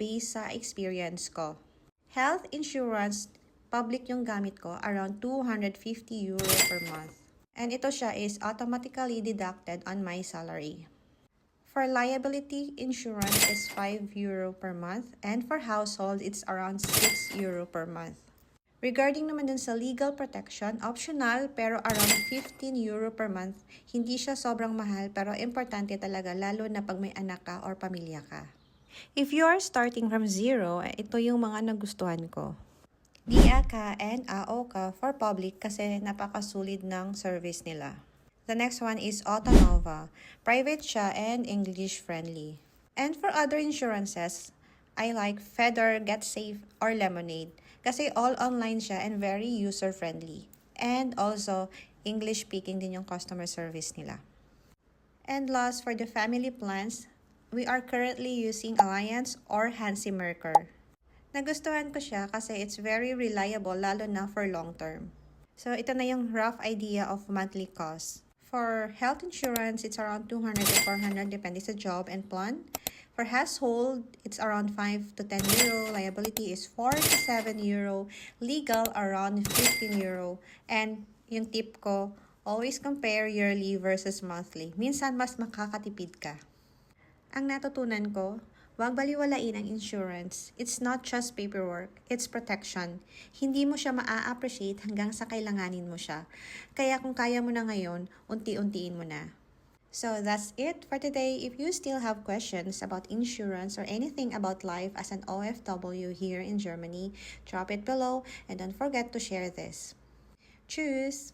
based sa experience ko. Health insurance, public yung gamit ko, around 250 euro per month. And ito siya is automatically deducted on my salary. For liability insurance is 5 euro per month, and for household, it's around 6 euro per month. Regarding naman dun sa legal protection, optional pero around 15 euro per month. Hindi siya sobrang mahal pero importante talaga lalo na pag may anak ka or pamilya ka. If you are starting from zero, ito yung mga nagustuhan ko. DIA ka and AO ka for public kasi napakasulit ng service nila. The next one is Autonova. Private siya and English friendly. And for other insurances, I like Feather, GetSafe, or Lemonade. Kasi all online siya and very user-friendly. And also, English-speaking din yung customer service nila. And last, for the family plans, we are currently using Alliance or Hansi Merkur. Nagustuhan ko siya kasi it's very reliable lalo na for long term. So, ito na yung rough idea of monthly cost. For health insurance, it's around 200 to 400 depende sa job and plan. For household, it's around 5 to 10 euro. Liability is 4 to 7 euro. Legal, around 15 euro. And yung tip ko, always compare yearly versus monthly. Minsan, mas makakatipid ka. Ang natutunan ko, huwag baliwalain ang insurance. It's not just paperwork, it's protection. Hindi mo siya maa-appreciate hanggang sa kailanganin mo siya. Kaya kung kaya mo na ngayon, unti-untiin mo na. So that's it for today. If you still have questions about insurance or anything about life as an OFW here in Germany, drop it below and don't forget to share this. Tschüss!